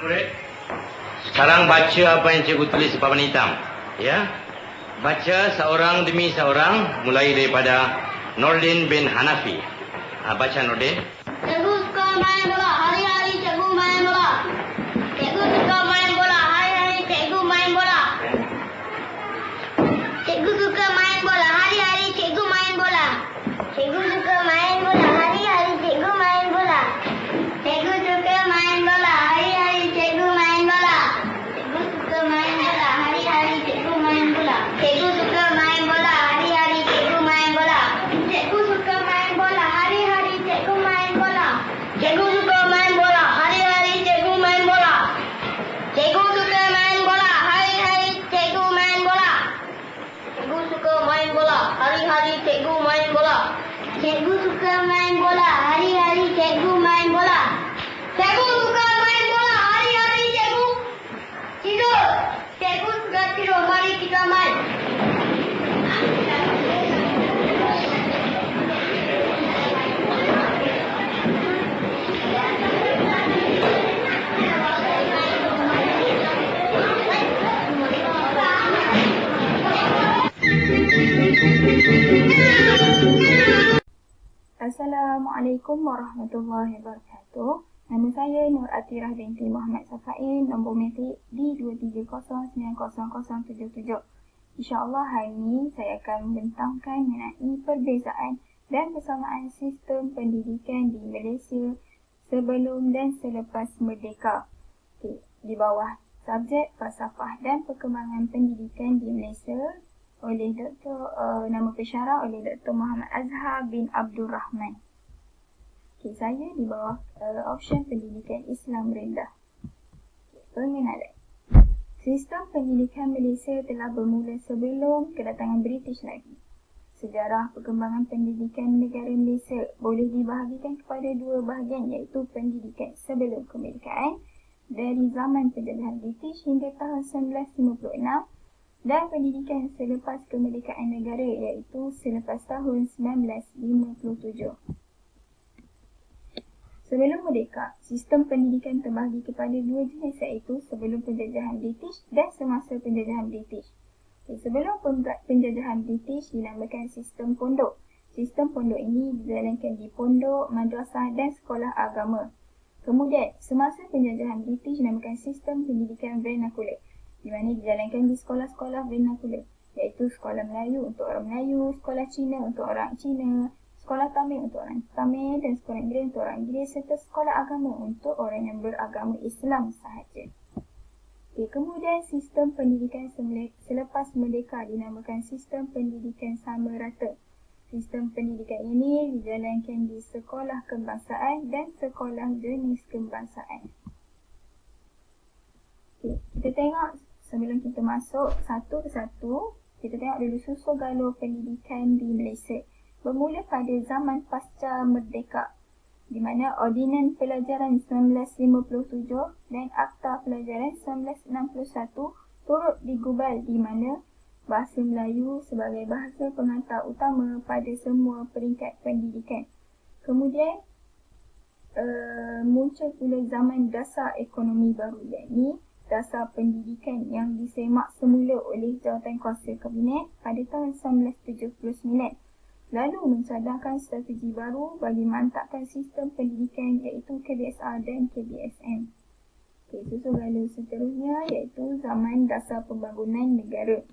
Murid, sekarang baca apa yang cikgu tulis di papan hitam. Ya, baca seorang demi seorang, mulai daripada Nordin bin Hanafi. Baca Nordin. Cikgu suka main bola, hari-hari cikgu main bola. Cikgu suka main bola, hari-hari cikgu main bola. Cikgu suka main bola, hari-hari cikgu main bola. Cikgu suka main bola, hari-hari cikgu main bola. Cikgu suka main bola, hari-hari cikgu main bola. Cikgu suka main bola, hari-hari cikgu main bola. Cikgu suka main bola, hari-hari cikgu main bola. Cikgu suka main bola, hari-hari cikgu main bola. Cikgu suka main bola, hari-hari cikgu main bola. Cikgu suka main bola, hari-hari cikgu main bola. Cikgu suka main bola, hari-hari cikgu main bola. Cikgu suka main bola, hari-hari cikgu main bola. Cikgu suka main bola, hari-hari cikgu tidur. Cikgu suka tidur, mari kita main. Assalamualaikum warahmatullahi wabarakatuh. Nama saya Nur Atirah binti Muhammad Safain, nombor metrik D230900077. InsyaAllah hari ini saya akan membentangkan mengenai perbezaan dan persamaan sistem pendidikan di Malaysia sebelum dan selepas merdeka. Okey, di bawah subjek falsafah dan perkembangan pendidikan di Malaysia oleh nama pensyarah oleh Dr. Muhammad Azhar bin Abdul Rahman. Okay, saya di bawah option pendidikan Islam rendah. Pengenalan. Sistem pendidikan Malaysia telah bermula sebelum kedatangan British lagi. Sejarah perkembangan pendidikan negara Malaysia boleh dibahagikan kepada dua bahagian, iaitu pendidikan sebelum kemerdekaan dari zaman penjajahan British hingga tahun 1956 dan pendidikan selepas kemerdekaan negara, iaitu selepas tahun 1957. Sebelum merdeka, sistem pendidikan terbahagi kepada dua jenis, iaitu sebelum penjajahan British dan semasa penjajahan British. Sebelum penjajahan British dinamakan sistem pondok. Sistem pondok ini dijalankan di pondok, madrasah dan sekolah agama. Kemudian, semasa penjajahan British dinamakan sistem pendidikan vernacular, di mana dijalankan di sekolah-sekolah vernacular, iaitu sekolah Melayu untuk orang Melayu, sekolah Cina untuk orang Cina, sekolah Tamil untuk orang Tamil dan sekolah Inggeris untuk orang Inggeris, serta sekolah agama untuk orang yang beragama Islam sahaja. Okay, kemudian sistem pendidikan selepas merdeka dinamakan sistem pendidikan sama rata. Sistem pendidikan ini dijalankan di sekolah kebangsaan dan sekolah jenis kebangsaan. Okay, kita tengok sebelum kita masuk satu persatu, kita tengok dulu susul galur pendidikan di Malaysia. Bermula pada zaman pasca merdeka, di mana Ordinan Pelajaran 1957 dan Akta Pelajaran 1961 turut digubal, di mana bahasa Melayu sebagai bahasa pengantar utama pada semua peringkat pendidikan. Kemudian muncul pula zaman dasar ekonomi baru, iaitu dasar pendidikan yang disemak semula oleh Jawatankuasa Kabinet pada tahun 1979, lalu mencadangkan strategi baru bagi memantapkan sistem pendidikan, iaitu KBSR dan KBSM. Susul galur seterusnya iaitu zaman dasar pembangunan negara.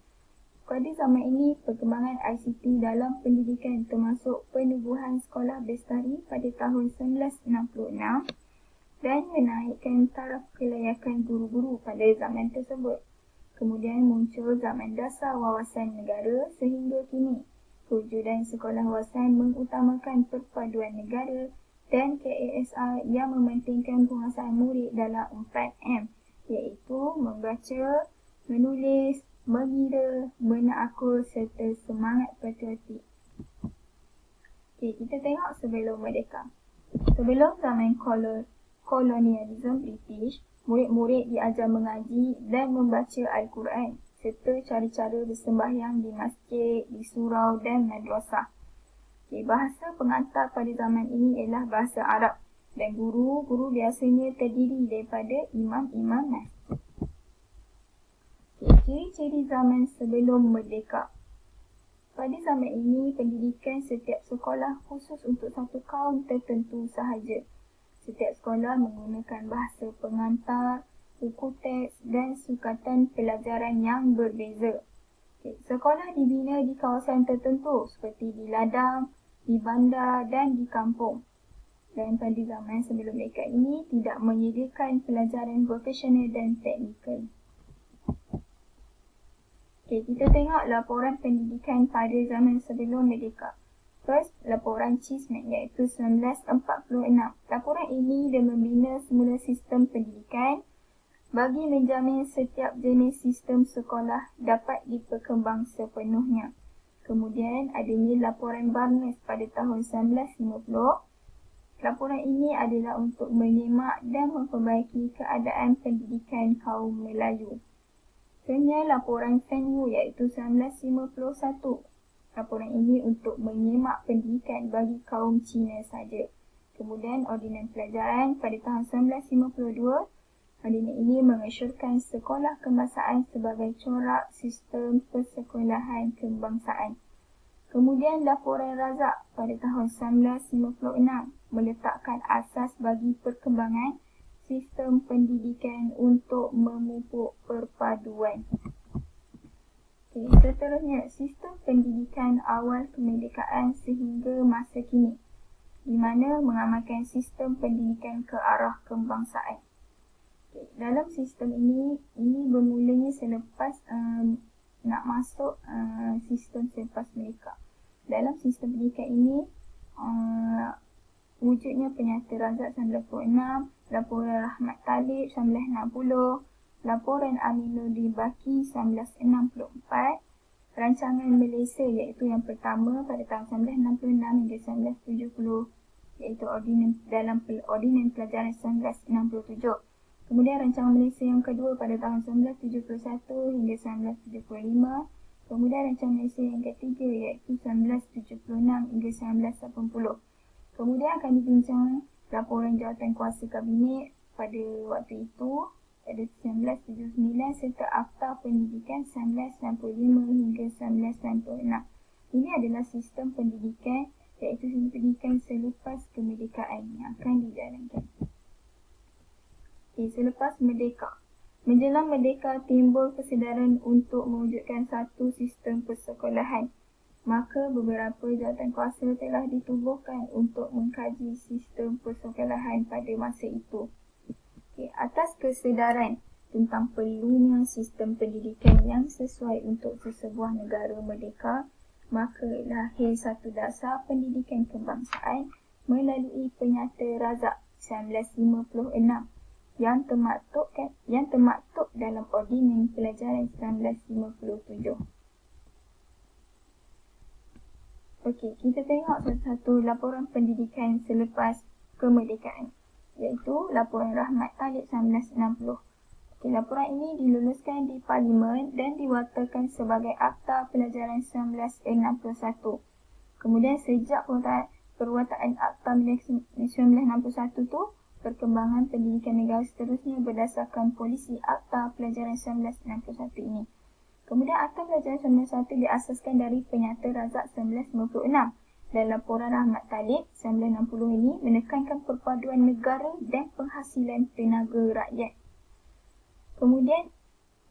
Pada zaman ini, perkembangan ICT dalam pendidikan termasuk penubuhan sekolah bestari pada tahun 1966 dan menaikkan taraf kelayakan guru-guru pada zaman tersebut. Kemudian muncul zaman dasar wawasan negara sehingga kini. Kewujudan sekolah wawasan mengutamakan perpaduan negara dan KASR yang mementingkan penguasaan murid dalam 4M, iaitu membaca, menulis, mengira, menakur serta semangat patriotik. Okay, kita tengok sebelum merdeka. Sebelum zaman kolonialisme British, murid-murid diajar mengaji dan membaca Al-Quran serta cara-cara bersembahyang di masjid, di surau dan madrasah. Okay, bahasa pengantar pada zaman ini ialah bahasa Arab. Dan guru biasanya terdiri daripada imam-imam masjid. Ciri-ciri zaman sebelum merdeka. Pada zaman ini, pendidikan setiap sekolah khusus untuk satu kaum tertentu sahaja. Setiap sekolah menggunakan bahasa pengantar, buku teks dan sukatan pelajaran yang berbeza. Sekolah dibina di kawasan tertentu seperti di ladang, di bandar dan di kampung. Dan pada zaman sebelum mereka ini tidak menyediakan pelajaran vocational dan teknikal. Kita tengok laporan pendidikan pada zaman sebelum merdeka. First, laporan Cheeseman iaitu 1946. Laporan ini dia membina semula sistem pendidikan bagi menjamin setiap jenis sistem sekolah dapat diperkembang sepenuhnya. Kemudian adanya laporan Barnes pada tahun 1950. Laporan ini adalah untuk menyemak dan memperbaiki keadaan pendidikan kaum Melayu. Selanjutnya laporan Fenwu iaitu 1951. Laporan ini untuk menyemak pendidikan bagi kaum Cina saja. Kemudian Ordinan Pelajaran pada tahun 1952. Ordinan ini mengesyorkan sekolah kebangsaan sebagai corak sistem persekolahan kebangsaan. Kemudian laporan Razak pada tahun 1956 meletakkan asas bagi perkembangan sistem pendidikan untuk memupuk perpaduan. Seterusnya, sistem pendidikan awal kemerdekaan sehingga masa kini, di mana mengamalkan sistem pendidikan ke arah kebangsaan. Dalam sistem ini bermulanya selepas nak masuk sistem selepas merdeka. Dalam sistem pendidikan ini, wujudnya Penyata Razak 1946, Laporan Rahmat Talib 1960, Laporan Aminuddin Baki 1964, Rancangan Malaysia iaitu yang pertama pada tahun 1966 hingga 1970, iaitu dalam Ordinan Pelajaran 1967. Kemudian Rancangan Malaysia yang kedua pada tahun 1971 hingga 1975. Kemudian Rancangan Malaysia yang ketiga iaitu 1976 hingga 1980. Kemudian akan dibincang laporan jawatan kuasa kabinet pada waktu itu pada 1979 serta Akta Pendidikan 1995 hingga 1996. Ini adalah sistem pendidikan iaitu sistem pendidikan selepas kemerdekaan yang akan dijalankan. Selepas merdeka. Menjelang merdeka timbul kesedaran untuk mewujudkan satu sistem persekolahan. Maka beberapa jawatan kuasa telah ditubuhkan untuk mengkaji sistem persekolahan pada masa itu. Atas kesedaran tentang perlunya sistem pendidikan yang sesuai untuk sesebuah negara merdeka, maka lahir satu dasar pendidikan kebangsaan melalui Penyata Razak 1956 yang termaktub dalam Ordinan Pelajaran 1957. Okey, kita tengok satu-satu laporan pendidikan selepas kemerdekaan, iaitu Laporan Rahmat Talib 1960. Okey, laporan ini diluluskan di Parlimen dan diwatakan sebagai Akta Pelajaran 1961. Kemudian sejak perwataan Akta 1961 tu, perkembangan pendidikan negara seterusnya berdasarkan polisi Akta Pelajaran 1961 ini. Kemudian Akta Pelajaran 1961 diasaskan dari Penyata Razak 1956 dan Laporan Rahmat Talib 1960 ini menekankan perpaduan negara dan penghasilan tenaga rakyat. Kemudian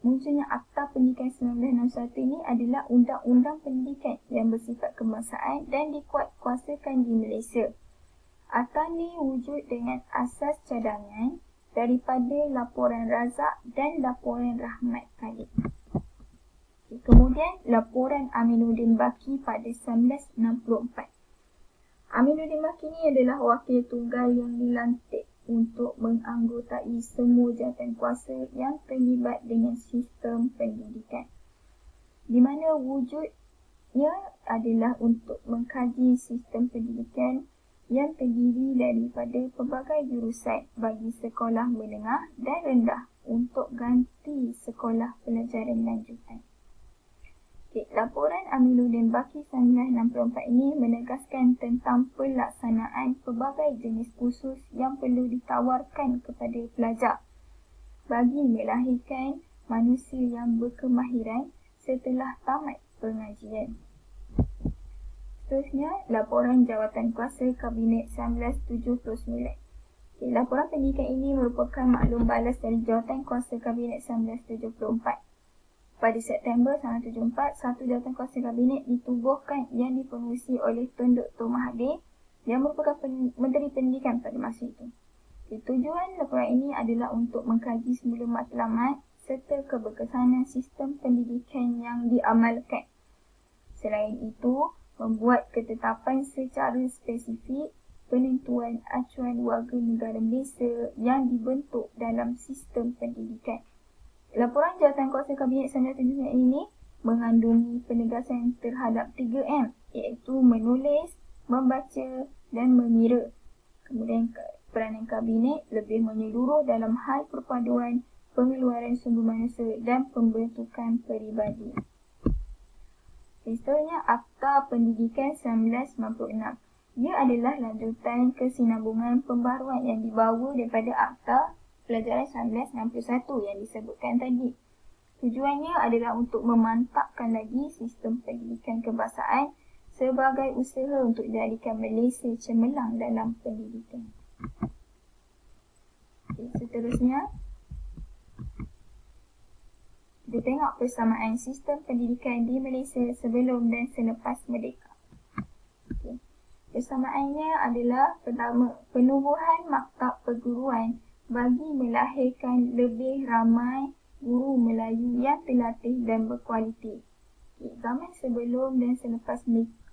munculnya Akta Pendidikan 1961 ini adalah undang-undang pendidikan yang bersifat kebangsaan dan dikuatkuasakan di Malaysia. Akta ini wujud dengan asas cadangan daripada Laporan Razak dan Laporan Rahmat Talib. Kemudian Laporan Aminuddin Baki pada 1964. Aminuddin Baki ini adalah wakil tunggal yang dilantik untuk menganggotai semua jawatan kuasa yang terlibat dengan sistem pendidikan, di mana wujudnya adalah untuk mengkaji sistem pendidikan yang terdiri daripada pelbagai jurusan bagi sekolah menengah dan rendah untuk ganti sekolah pelajaran lanjutan. Laporan Amiluddin Baqi 1964 ini menegaskan tentang pelaksanaan pelbagai jenis kursus yang perlu ditawarkan kepada pelajar bagi melahirkan manusia yang berkemahiran setelah tamat pengajian. Seterusnya, laporan Jawatan Kuasa Kabinet 1979. Laporan pendidikan ini merupakan maklum balas dari Jawatan Kuasa Kabinet 1974. Pada September 1974, satu Jawatankuasa Kabinet ditubuhkan yang dipengerusi oleh Tun Dr. Mahathir yang merupakan Menteri Pendidikan pada masa itu. Tujuan laporan ini adalah untuk mengkaji semula matlamat serta keberkesanan sistem pendidikan yang diamalkan. Selain itu, membuat ketetapan secara spesifik penentuan acuan warga negara Malaysia yang dibentuk dalam sistem pendidikan. Laporan Jawatankuasa Kabinet 1979 ini mengandungi penegasan terhadap 3M, iaitu menulis, membaca dan mengira. Kemudian peranan Kabinet lebih menyeluruh dalam hal perpaduan pengeluaran sumber manusia dan pembentukan peribadi. Seterusnya, Akta Pendidikan 1996. Ia adalah lanjutan kesinambungan pembaruan yang dibawa daripada Akta Pelajaran 1961 yang disebutkan tadi. Tujuannya adalah untuk memantapkan lagi sistem pendidikan kebangsaan sebagai usaha untuk jadikan Malaysia cemerlang dalam pendidikan. Seterusnya, kita tengok persamaan sistem pendidikan di Malaysia sebelum dan selepas merdeka. Persamaannya adalah pertama, penubuhan maktab perguruan bagi melahirkan lebih ramai guru Melayu yang terlatih dan berkualiti. Zaman sebelum dan selepas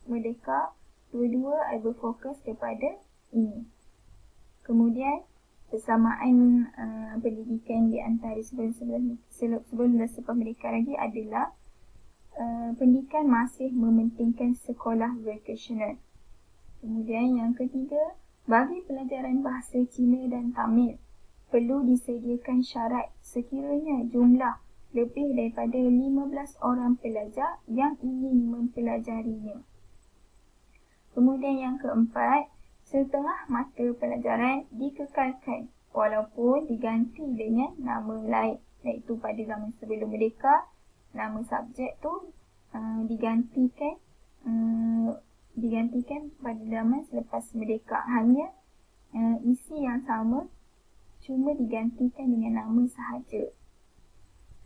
merdeka, dua-dua ada berfokus kepada ini. Kemudian, persamaan pendidikan di antara sebelum dan selepas merdeka lagi adalah pendidikan masih mementingkan sekolah vocational. Kemudian yang ketiga, bagi pelajaran bahasa Cina dan Tamil, perlu disediakan syarat sekiranya jumlah lebih daripada 15 orang pelajar yang ingin mempelajarinya. Kemudian yang keempat, setengah mata pelajaran dikekalkan walaupun diganti dengan nama lain, iaitu pada zaman sebelum merdeka, nama subjek tu digantikan pada zaman selepas merdeka. Hanya isi yang sama, cuma digantikan dengan nama sahaja.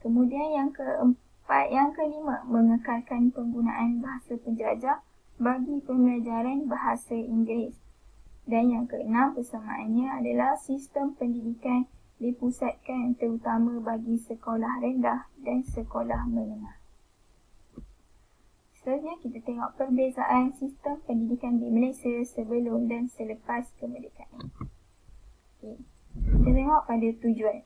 Kemudian yang kelima, mengekalkan penggunaan bahasa penjajah bagi pembelajaran bahasa Inggeris. Dan yang keenam, persamaannya adalah sistem pendidikan dipusatkan terutama bagi sekolah rendah dan sekolah menengah. Seterusnya, kita tengok perbezaan sistem pendidikan di Malaysia sebelum dan selepas kemerdekaan. Kita tengok pada tujuan.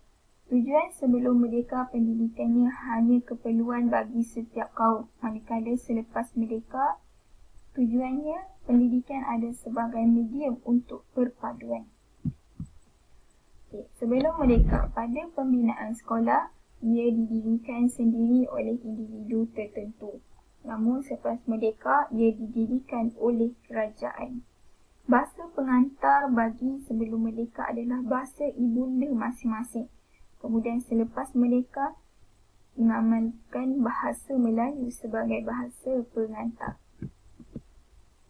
Tujuan sebelum merdeka pendidikannya hanya keperluan bagi setiap kaum. Manakala selepas merdeka, tujuannya pendidikan ada sebagai medium untuk perpaduan. Sebelum merdeka, pada pembinaan sekolah, ia didirikan sendiri oleh individu tertentu. Namun selepas merdeka, ia didirikan oleh kerajaan. Bahasa pengantar bagi sebelum merdeka adalah bahasa ibunda masing-masing. Kemudian selepas merdeka, mengamalkan bahasa Melayu sebagai bahasa pengantar.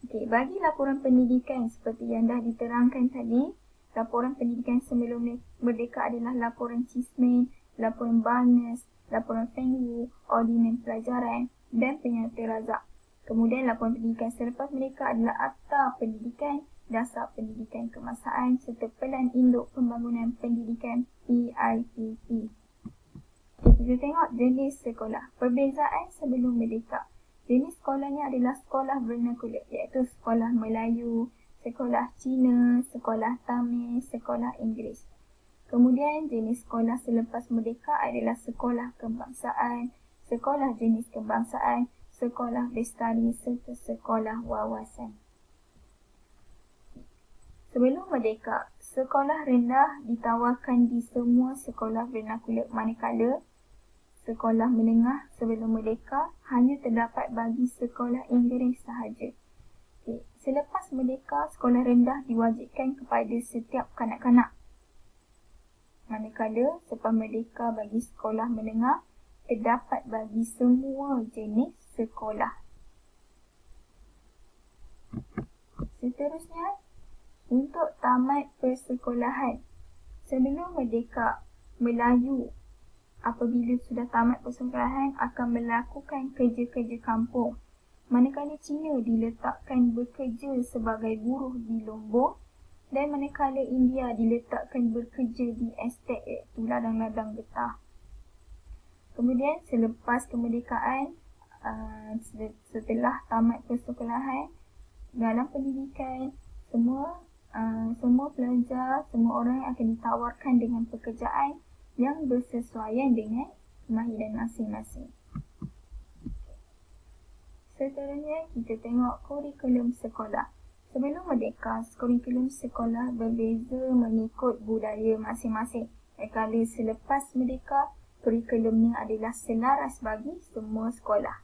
Bagi laporan pendidikan seperti yang dah diterangkan tadi, laporan pendidikan sebelum merdeka adalah laporan Cismen, laporan Barnes, laporan Feng Wu, ordinan pelajaran dan penyata razak. Kemudian laporan pendidikan selepas merdeka adalah Akta Pendidikan, Dasar Pendidikan Kebangsaan serta Pelan Induk Pembangunan Pendidikan PIPP. Kita tengok jenis sekolah. Perbezaan sebelum merdeka. Jenis sekolahnya adalah sekolah vernakular, iaitu sekolah Melayu, sekolah Cina, sekolah Tamil, sekolah Inggeris. Kemudian jenis sekolah selepas merdeka adalah sekolah kebangsaan, sekolah jenis kebangsaan, sekolah bestari serta sekolah wawasan. Sebelum merdeka, sekolah rendah ditawarkan di semua sekolah vernakular, manakala sekolah menengah sebelum merdeka hanya terdapat bagi sekolah Inggeris sahaja. Selepas merdeka, sekolah rendah diwajibkan kepada setiap kanak-kanak. Manakala selepas merdeka bagi sekolah menengah terdapat bagi semua jenis sekolah. Seterusnya, untuk tamat persekolahan. Sebelum merdeka, Melayu apabila sudah tamat persekolahan akan melakukan kerja-kerja kampung. Manakala Cina diletakkan bekerja sebagai buruh di Lombok dan manakala India diletakkan bekerja di estet iaitu ladang-ladang getah. Kemudian selepas kemerdekaan, setelah tamat persekolahan, dalam pendidikan semua pelajar, semua orang akan ditawarkan dengan pekerjaan yang bersesuaian dengan kemahiran masing-masing. Seterusnya, kita tengok kurikulum sekolah. Sebelum merdeka, kurikulum sekolah berbeza mengikut budaya masing-masing. Manakala selepas merdeka, kurikulumnya adalah selaras bagi semua sekolah.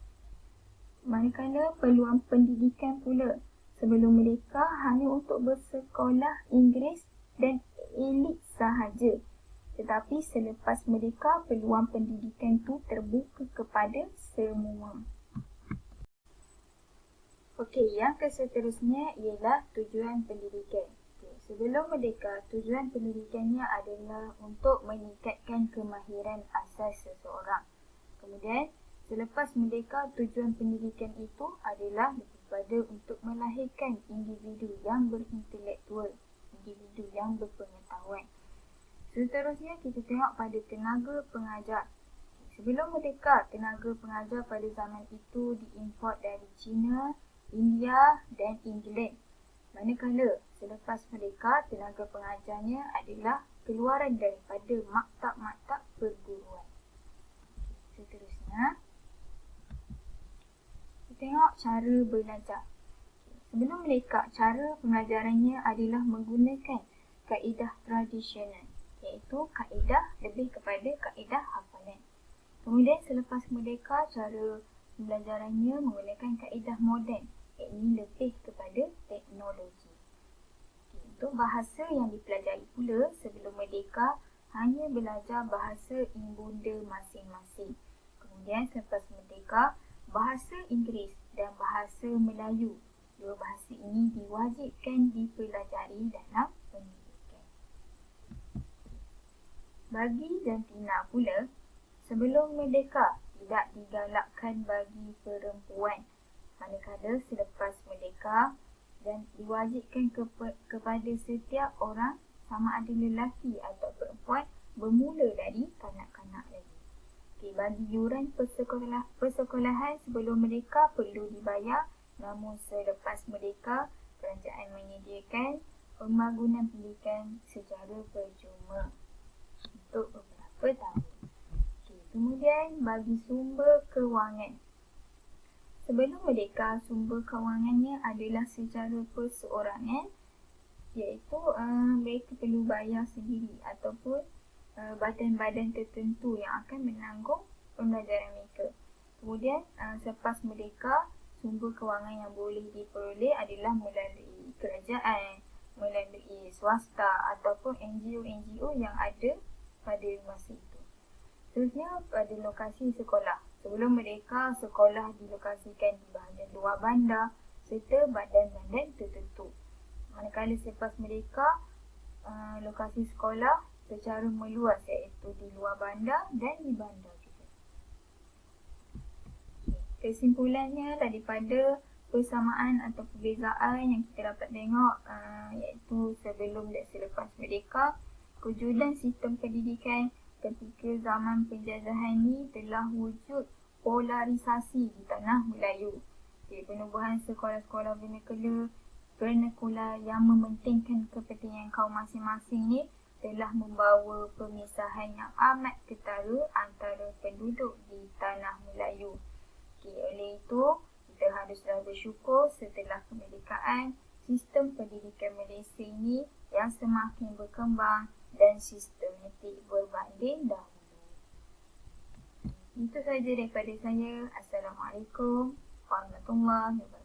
Manakala peluang pendidikan pula, sebelum merdeka hanya untuk bersekolah Inggeris dan elit sahaja. Tetapi selepas merdeka, peluang pendidikan itu terbuka kepada semua. Okey, yang seterusnya ialah tujuan pendidikan. Sebelum merdeka, tujuan pendidikannya adalah untuk meningkatkan kemahiran asas seseorang. Kemudian, selepas merdeka, tujuan pendidikan itu adalah lebih pada untuk melahirkan individu yang berintelektual, individu yang berpengetahuan. Seterusnya, kita tengok pada tenaga pengajar. Sebelum merdeka, tenaga pengajar pada zaman itu diimport dari China, India dan England. Manakala selepas merdeka, tenaga pengajarnya adalah keluaran daripada maktab-maktab perguruan. Seterusnya, kita tengok cara belajar. Sebelum merdeka, cara pengajarannya adalah menggunakan kaedah tradisional, iaitu kaedah lebih kepada kaedah hafalan. Kemudian selepas merdeka, cara pembelajarannya menggunakan kaedah moden, iaitu lebih kepada teknologi. Untuk bahasa yang dipelajari pula sebelum merdeka hanya belajar bahasa ibunda masing-masing. Kemudian selepas merdeka, bahasa Inggeris dan bahasa Melayu, dua bahasa ini diwajibkan dipelajari dalam pendidikan. Bagi jantina pula, sebelum merdeka tidak digalakkan bagi perempuan. Manakala selepas merdeka dan diwajibkan kepada setiap orang sama ada lelaki atau perempuan bermula dari kanak-kanak lagi. Bagi yuran persekolahan sebelum merdeka perlu dibayar, namun selepas merdeka kerajaan menyediakan pembangunan pendidikan secara percuma untuk beberapa tahun. Kemudian bagi sumber kewangan. Sebelum merdeka, sumber kewangannya adalah secara perseorangan, iaitu mereka perlu bayar sendiri ataupun badan-badan tertentu yang akan menanggung pembelajaran mereka. Kemudian selepas merdeka, sumber kewangan yang boleh diperoleh adalah melalui kerajaan, melalui swasta ataupun NGO-NGO yang ada pada masa itu. Seterusnya pada lokasi sekolah. Sebelum merdeka, sekolah dilokasikan di bahagian luar bandar serta badan-badan tertentu. Manakala selepas merdeka, lokasi sekolah secara meluas iaitu di luar bandar dan di bandar juga. Kesimpulannya daripada persamaan atau perbezaan yang kita dapat tengok iaitu sebelum dan selepas merdeka, kewujudan sistem pendidikan ketika zaman penjajahan ini telah wujud polarisasi di tanah Melayu. Penubuhan sekolah-sekolah vernakular yang mementingkan kepentingan kaum masing-masing ni telah membawa pemisahan yang amat ketara antara penduduk di tanah Melayu. Oleh itu, kita haruslah bersyukur setelah kemerdekaan, sistem pendidikan Malaysia ini yang semakin berkembang dan sistematik berbanding dahulu. daripada saya. Assalamualaikum warahmatullahi wabarakatuh.